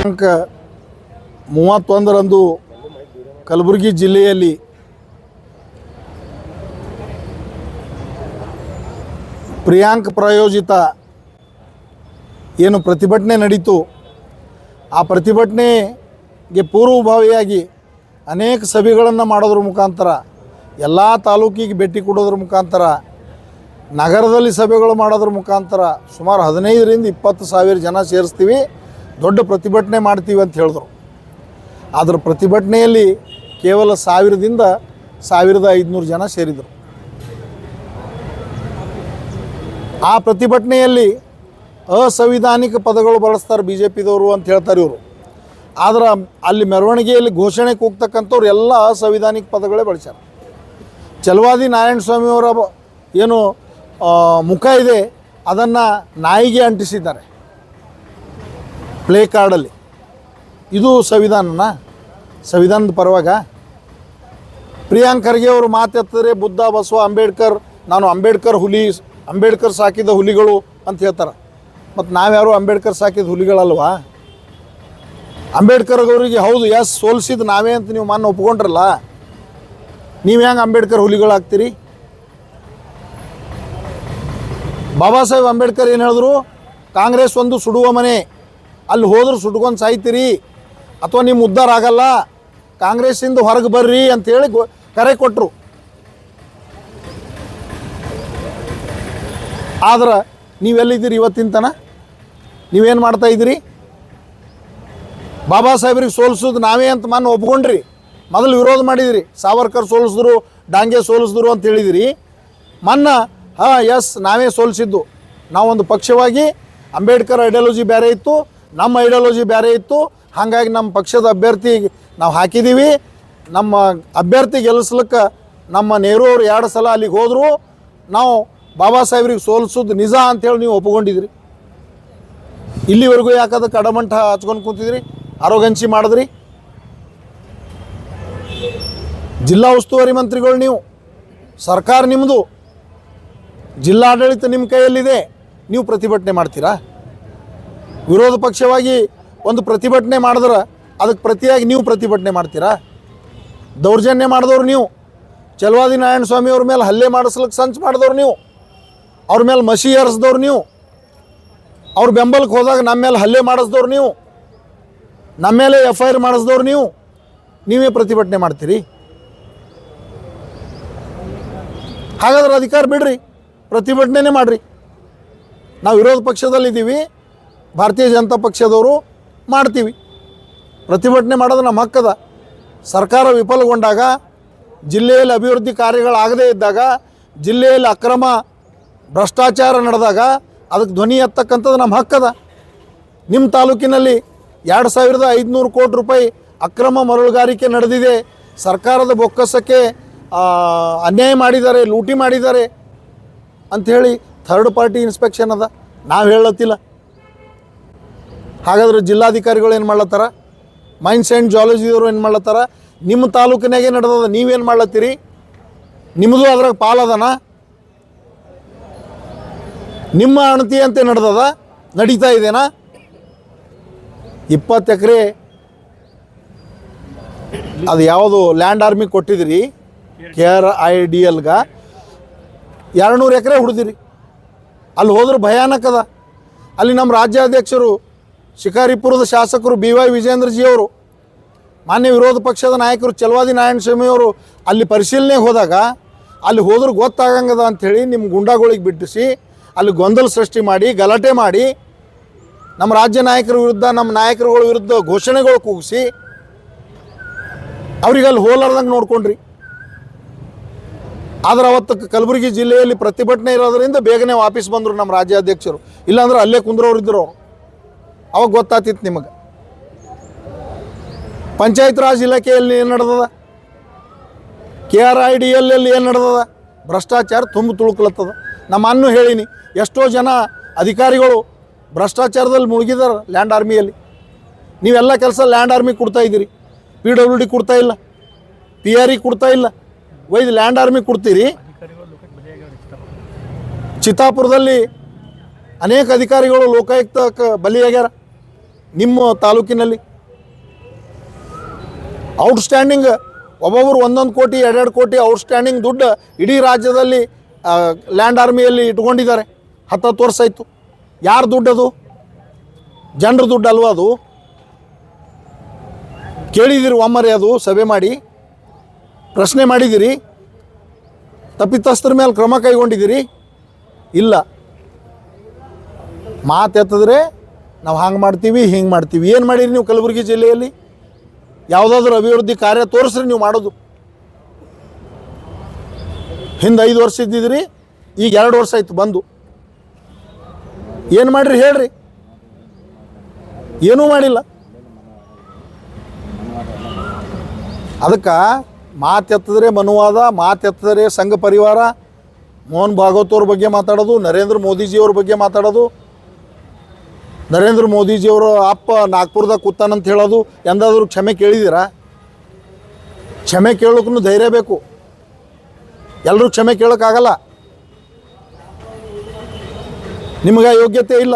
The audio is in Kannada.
ದಿನಾಂಕ 31ರಂದು ಕಲಬುರಗಿ ಜಿಲ್ಲೆಯಲ್ಲಿ ಪ್ರಿಯಾಂಕ್ ಪ್ರಾಯೋಜಿತ ಏನು ಪ್ರತಿಭಟನೆ ನಡೀತು, ಆ ಪ್ರತಿಭಟನೆಗೆ ಪೂರ್ವಭಾವಿಯಾಗಿ ಅನೇಕ ಸಭೆಗಳನ್ನು ಮಾಡೋದ್ರ ಮುಖಾಂತರ, ಎಲ್ಲ ತಾಲೂಕಿಗೆ ಭೇಟಿ ಕೊಡೋದ್ರ ಮುಖಾಂತರ, ನಗರದಲ್ಲಿ ಸಭೆಗಳು ಮಾಡೋದ್ರ ಮುಖಾಂತರ ಸುಮಾರು 15ರಿಂದ 20 ಸಾವಿರ ಜನ ಸೇರಿಸ್ತೀವಿ, ದೊಡ್ಡ ಪ್ರತಿಭಟನೆ ಮಾಡ್ತೀವಿ ಅಂತ ಹೇಳಿದ್ರು. ಅದರ ಪ್ರತಿಭಟನೆಯಲ್ಲಿ ಕೇವಲ 1000ದಿಂದ 1500 ಜನ ಸೇರಿದರು. ಆ ಪ್ರತಿಭಟನೆಯಲ್ಲಿ ಅಸಂವಿಧಾನಿಕ ಪದಗಳು ಬಳಸ್ತಾರೆ ಬಿ ಜೆ ಪಿದವರು ಅಂತ ಹೇಳ್ತಾರೆ ಇವರು. ಆದ್ರೆ ಅಲ್ಲಿ ಮೆರವಣಿಗೆಯಲ್ಲಿ ಘೋಷಣೆ ಕೂಗ್ತಕ್ಕಂಥವ್ರು ಎಲ್ಲ ಅಸಂವಿಧಾನಿಕ ಪದಗಳೇ ಬಳಸ್ಯಾರ. ಛಲವಾದಿ ನಾರಾಯಣಸ್ವಾಮಿಯವರ ಏನು ಮುಖ ಇದೆ ಅದನ್ನು ನಾಯಿಗೆ ಅಂಟಿಸಿದ್ದಾರೆ ಪ್ಲೇ ಕಾರ್ಡಲ್ಲಿ. ಇದು ಸಂವಿಧಾನದ ಪರವಾಗ ಪ್ರಿಯಾಂಕ್ ಖರ್ಗೆ ಅವರು ಮಾತೆತ್ತಿದ್ರೆ ಬುದ್ಧ, ಬಸವ, ಅಂಬೇಡ್ಕರ್, ನಾನು ಅಂಬೇಡ್ಕರ್ ಸಾಕಿದ ಹುಲಿಗಳು ಅಂತ ಹೇಳ್ತಾರೆ. ಮತ್ತು ನಾವ್ಯಾರು ಅಂಬೇಡ್ಕರ್ ಸಾಕಿದ ಹುಲಿಗಳಲ್ವಾ? ಅಂಬೇಡ್ಕರ್ ಅವರಿಗೆ ಹೌದು ಸೋಲಿಸಿದ ನಾವೇ ಅಂತ ನೀವು ಮೊನ್ನೆ ಒಪ್ಕೊಂಡ್ರಲ್ಲ, ನೀವು ಹೆಂಗೆ ಅಂಬೇಡ್ಕರ್ ಹುಲಿಗಳಾಗ್ತೀರಿ? ಬಾಬಾ ಸಾಹೇಬ್ ಅಂಬೇಡ್ಕರ್ ಏನು ಹೇಳಿದ್ರು? ಕಾಂಗ್ರೆಸ್ ಒಂದು ಸುಡುವ ಮನೆ, ಅಲ್ಲಿ ಹೋದ್ರೆ ಸುಟ್ಕೊಂಡು ಸಾಯ್ತೀರಿ ಅಥವಾ ನಿಮ್ಮ ಉದ್ಧಾರ ಆಗಲ್ಲ, ಕಾಂಗ್ರೆಸ್ಸಿಂದ ಹೊರಗೆ ಬರ್ರಿ ಅಂಥೇಳಿ ಕರೆ ಕೊಟ್ಟರು. ಆದ್ರೆ ನೀವೆಲ್ಲಿದ್ದೀರಿ ಇವತ್ತಿನ ತನ? ನೀವೇನು ಮಾಡ್ತಾಯಿದ್ದೀರಿ? ಬಾಬಾ ಸಾಹೇಬ್ರಿಗೆ ಸೋಲಿಸೋದು ನಾವೇ ಅಂತ ಮೊನ್ನೆ ಒಪ್ಕೊಂಡ್ರಿ, ಮೊದಲು ವಿರೋಧ ಮಾಡಿದಿರಿ. ಸಾವರ್ಕರ್ ಸೋಲಿಸಿದ್ರು, ಡಾಂಗೆ ಸೋಲಿಸಿದ್ರು ಅಂತ ಹೇಳಿದಿರಿ. ಮೊನ್ನೆ ನಾವೇ ಸೋಲಿಸಿದ್ದು. ನಾವೊಂದು ಪಕ್ಷವಾಗಿ ಅಂಬೇಡ್ಕರ್ ಐಡಿಯಾಲಜಿ ಬೇರೆ ಇತ್ತು, ನಮ್ಮ ಐಡಿಯಾಲಜಿ ಬೇರೆ ಇತ್ತು. ಹಾಗಾಗಿ ನಮ್ಮ ಪಕ್ಷದ ಅಭ್ಯರ್ಥಿ ನಾವು ಹಾಕಿದ್ದೀವಿ. ನಮ್ಮ ಅಭ್ಯರ್ಥಿ ಗೆಲ್ಲಿಸ್ಲಿಕ್ಕೆ ನಮ್ಮ ನೆಹರು ಅವರು 2 ಸಲ ಅಲ್ಲಿಗೆ ಹೋದರು. ನಾವು ಬಾಬಾ ಸಾಹೇಬ್ರಿಗೆ ಸೋಲಿಸೋದು ನಿಜ ಅಂಥೇಳಿ ನೀವು ಒಪ್ಕೊಂಡಿದ್ರಿ. ಇಲ್ಲಿವರೆಗೂ ಯಾಕದಕ್ಕೆ ಅಡಮಂಟ ಹಚ್ಕೊಂಡು ಕೂತಿದ್ರಿ, ಆರೋಗಂಚಿ ಮಾಡಿದ್ರಿ? ಜಿಲ್ಲಾ ಉಸ್ತುವಾರಿ ಮಂತ್ರಿಗಳು ನೀವು, ಸರ್ಕಾರ ನಿಮ್ಮದು, ಜಿಲ್ಲಾಡಳಿತ ನಿಮ್ಮ ಕೈಯಲ್ಲಿದೆ. ನೀವು ಪ್ರತಿಭಟನೆ ಮಾಡ್ತೀರಾ? ವಿರೋಧ ಪಕ್ಷವಾಗಿ ಒಂದು ಪ್ರತಿಭಟನೆ ಮಾಡಿದ್ರೆ ಅದಕ್ಕೆ ಪ್ರತಿಯಾಗಿ ನೀವು ಪ್ರತಿಭಟನೆ ಮಾಡ್ತೀರಾ? ದೌರ್ಜನ್ಯ ಮಾಡಿದವ್ರು ನೀವು. ಛಲವಾದಿ ನಾರಾಯಣಸ್ವಾಮಿ ಅವ್ರ ಮೇಲೆ ಹಲ್ಲೆ ಮಾಡಿಸ್ಲಿಕ್ಕೆ ಸಂಚು ಮಾಡಿದವ್ರು ನೀವು, ಅವ್ರ ಮೇಲೆ ಮಸಿ ಏರಿಸಿದವ್ರು ನೀವು, ಅವ್ರ ಬೆಂಬಲಕ್ಕೆ ಹೋದಾಗ ನಮ್ಮ ಮೇಲೆ ಹಲ್ಲೆ ಮಾಡಿಸಿದವ್ರು ನೀವು, ನಮ್ಮ ಮೇಲೆ FIR ಮಾಡಿಸಿದವ್ರು ನೀವು. ನೀವೇ ಪ್ರತಿಭಟನೆ ಮಾಡ್ತೀರಿ? ಹಾಗಾದ್ರೆ ಅಧಿಕಾರ ಬಿಡ್ರಿ, ಪ್ರತಿಭಟನೆ ಮಾಡಿರಿ. ನಾವು ವಿರೋಧ ಪಕ್ಷದಲ್ಲಿದ್ದೀವಿ, ಭಾರತೀಯ ಜನತಾ ಪಕ್ಷದವರು ಮಾಡ್ತೀವಿ. ಪ್ರತಿಭಟನೆ ಮಾಡೋದು ನಮ್ಮ ಹಕ್ಕದ. ಸರ್ಕಾರ ವಿಫಲಗೊಂಡಾಗ, ಜಿಲ್ಲೆಯಲ್ಲಿ ಅಭಿವೃದ್ಧಿ ಕಾರ್ಯಗಳಾಗದೇ ಇದ್ದಾಗ, ಜಿಲ್ಲೆಯಲ್ಲಿ ಅಕ್ರಮ ಭ್ರಷ್ಟಾಚಾರ ನಡೆದಾಗ ಅದಕ್ಕೆ ಧ್ವನಿ ಎತ್ತಕ್ಕಂಥದ್ದು ನಮ್ಮ ಹಕ್ಕದ. ನಿಮ್ಮ ತಾಲೂಕಿನಲ್ಲಿ 2500 ಕೋಟಿ ರೂಪಾಯಿ ಅಕ್ರಮ ಮರಳುಗಾರಿಕೆ ನಡೆದಿದೆ. ಸರ್ಕಾರದ ಬೊಕ್ಕಸಕ್ಕೆ ಅನ್ಯಾಯ ಮಾಡಿದ್ದಾರೆ, ಲೂಟಿ ಮಾಡಿದ್ದಾರೆ ಅಂಥೇಳಿ ಥರ್ಡ್ ಪಾರ್ಟಿ ಇನ್ಸ್ಪೆಕ್ಷನ್ ಅದ, ನಾವು ಹೇಳತ್ತಿಲ್ಲ. ಹಾಗಾದ್ರೆ ಜಿಲ್ಲಾಧಿಕಾರಿಗಳು ಏನು ಮಾಡ್ಲತ್ತಾರ? ಮೈನ್ಸ್ ಆ್ಯಂಡ್ ಜಿಯಾಲಜಿದವರು ಏನು ಮಾಡ್ಲತ್ತಾರ? ನಿಮ್ಮ ತಾಲೂಕಿನಾಗೆ ನಡೆದದ, ನೀವೇನು ಮಾಡ್ಲತ್ತೀರಿ? ನಿಮ್ಮದು ಅದ್ರಾಗ ಪಾಲದನ? ನಿಮ್ಮ ಅಣತಿ ಅಂತೆ ನಡೀತಾ ಇದೆನಾ? 20 ಎಕರೆ ಅದು ಯಾವುದು ಲ್ಯಾಂಡ್ ಆರ್ಮಿ ಕೊಟ್ಟಿದ್ರಿ KRIDLಗೆ, 200 ಎಕರೆ ಹೊಡೆದಿರಿ. ಅಲ್ಲಿ ಹೋದ್ರೆ ಭಯಾನಕದ. ಅಲ್ಲಿ ನಮ್ಮ ರಾಜ್ಯಾಧ್ಯಕ್ಷರು, ಶಿಕಾರಿಪುರದ ಶಾಸಕರು BY ವಿಜೇಂದ್ರಜಿ ಅವರು, ಮಾನ್ಯ ವಿರೋಧ ಪಕ್ಷದ ನಾಯಕರು ಛಲವಾದಿ ನಾರಾಯಣಸ್ವಾಮಿ ಅವರು ಅಲ್ಲಿ ಪರಿಶೀಲನೆಗೆ ಹೋದಾಗ, ಅಲ್ಲಿ ಹೋದ್ರೆ ಗೊತ್ತಾಗಂಗದ ಅಂಥೇಳಿ ನಿಮ್ಮ ಗುಂಡಾಗಳಿಗೆ ಬಿಟ್ಟಿಸಿ ಅಲ್ಲಿ ಗೊಂದಲ ಸೃಷ್ಟಿ ಮಾಡಿ, ಗಲಾಟೆ ಮಾಡಿ, ನಮ್ಮ ರಾಜ್ಯ ನಾಯಕರ ವಿರುದ್ಧ, ನಮ್ಮ ನಾಯಕರುಗಳ ವಿರುದ್ಧ ಘೋಷಣೆಗಳು ಕೂಗಿಸಿ ಅವ್ರಿಗೆ ಅಲ್ಲಿ ಹೋಲಾರ್ದಂಗೆ ನೋಡ್ಕೊಂಡ್ರಿ. ಆದ್ರೆ ಅವತ್ತು ಕಲಬುರಗಿ ಜಿಲ್ಲೆಯಲ್ಲಿ ಪ್ರತಿಭಟನೆ ಇರೋದರಿಂದ ಬೇಗನೆ ವಾಪಸ್ ಬಂದರು ನಮ್ಮ ರಾಜ್ಯಾಧ್ಯಕ್ಷರು. ಇಲ್ಲಾಂದ್ರೆ ಅಲ್ಲೇ ಕುಂದ್ರವ್ರು ಇದ್ದರು ಅವರು. ಅವಾಗ ಗೊತ್ತಾಗ್ತಿತ್ತು ನಿಮಗೆ. ಪಂಚಾಯತ್ ರಾಜ್ ಇಲಾಖೆಯಲ್ಲಿ ಏನು ನಡೆದದ, KRIDL ಏನು ನಡೆದದ? ಭ್ರಷ್ಟಾಚಾರ ತುಳುಕ್ಲತ್ತದ. ನಮ್ಮನ್ನು ಹೇಳಿನಿ, ಎಷ್ಟೋ ಜನ ಅಧಿಕಾರಿಗಳು ಭ್ರಷ್ಟಾಚಾರದಲ್ಲಿ ಮುಳುಗಿದಾರೆ ಲ್ಯಾಂಡ್ ಆರ್ಮಿಯಲ್ಲಿ. ನೀವೆಲ್ಲ ಕೆಲಸ ಲ್ಯಾಂಡ್ ಆರ್ಮಿ ಕೊಡ್ತಾಯಿದ್ದೀರಿ, PWD ಕೊಡ್ತಾ ಇಲ್ಲ, PRE ಕೊಡ್ತಾ ಇಲ್ಲ, ಒಯ್ದು ಲ್ಯಾಂಡ್ ಆರ್ಮಿ ಕೊಡ್ತೀರಿ. ಚಿತ್ತಾಪುರದಲ್ಲಿ ಅನೇಕ ಅಧಿಕಾರಿಗಳು ಲೋಕಾಯುಕ್ತಕ್ಕೆ ಬಲಿಯಾಗ್ಯಾರ. ನಿಮ್ಮ ತಾಲೂಕಿನಲ್ಲಿ? ಔಟ್ಸ್ಟ್ಯಾಂಡಿಂಗ್ ಒಬ್ಬೊಬ್ಬರು 1 ಕೋಟಿ 2 ಕೋಟಿ ಔಟ್ಸ್ಟ್ಯಾಂಡಿಂಗ್ ದುಡ್ಡು ಇಡೀ ರಾಜ್ಯದಲ್ಲಿ ಲ್ಯಾಂಡ್ ಆರ್ಮಿಯಲ್ಲಿ ಇಟ್ಕೊಂಡಿದ್ದಾರೆ. 10 ವರ್ಷ ಆಯಿತು. ಯಾರು ದುಡ್ಡು ಅದು? ಜನರ ದುಡ್ಡು ಅಲ್ವಾ ಅದು? ಕೇಳಿದಿರಿ ಒಮ್ಮರೆ? ಅದು ಸಭೆ ಮಾಡಿ ಪ್ರಶ್ನೆ ಮಾಡಿದಿರಿ? ತಪ್ಪಿತಸ್ಥರ ಮೇಲೆ ಕ್ರಮ ಕೈಗೊಂಡಿದ್ದೀರಿ? ಇಲ್ಲ. ಮಾತು ಎತ್ತಿದ್ರೆ ನಾವು ಹಂಗೆ ಮಾಡ್ತೀವಿ ಹಿಂಗೆ ಮಾಡ್ತೀವಿ. ಏನು ಮಾಡಿರಿ ನೀವು ಕಲಬುರಗಿ ಜಿಲ್ಲೆಯಲ್ಲಿ? ಯಾವುದಾದ್ರೂ ಅಭಿವೃದ್ಧಿ ಕಾರ್ಯ ತೋರಿಸ್ರಿ ನೀವು ಮಾಡೋದು. ಹಿಂದೆ 5 ವರ್ಷ ಇದ್ದಿದ್ರಿ, ಈಗ 2 ವರ್ಷ ಆಯ್ತು ಬಂದು. ಏನು ಮಾಡಿರಿ ಹೇಳ್ರಿ? ಏನೂ ಮಾಡಿಲ್ಲ. ಅದಕ್ಕೆ ಮಾತೆತ್ತಿದ್ರೆ ಮನುವಾದ, ಮಾತೆತ್ತಿದ್ರೆ ಸಂಘ ಪರಿವಾರ, ಮೋಹನ್ ಭಾಗವತ್ ಅವ್ರ ಬಗ್ಗೆ ಮಾತಾಡೋದು, ನರೇಂದ್ರ ಮೋದಿಜಿಯವ್ರ ಬಗ್ಗೆ ಮಾತಾಡೋದು, ನರೇಂದ್ರ ಮೋದಿಜಿಯವರು ಅಪ್ಪ ನಾಗ್ಪುರದಾಗ ಕೂತಾನಂತ ಹೇಳೋದು. ಎಂದಾದರೂ ಕ್ಷಮೆ ಕೇಳಿದ್ದೀರಾ? ಕ್ಷಮೆ ಕೇಳೋಕ್ಕೂ ಧೈರ್ಯ ಬೇಕು. ಎಲ್ಲರೂ ಕ್ಷಮೆ ಕೇಳೋಕ್ಕಾಗಲ್ಲ. ನಿಮಗೆ ಯೋಗ್ಯತೆ ಇಲ್ಲ.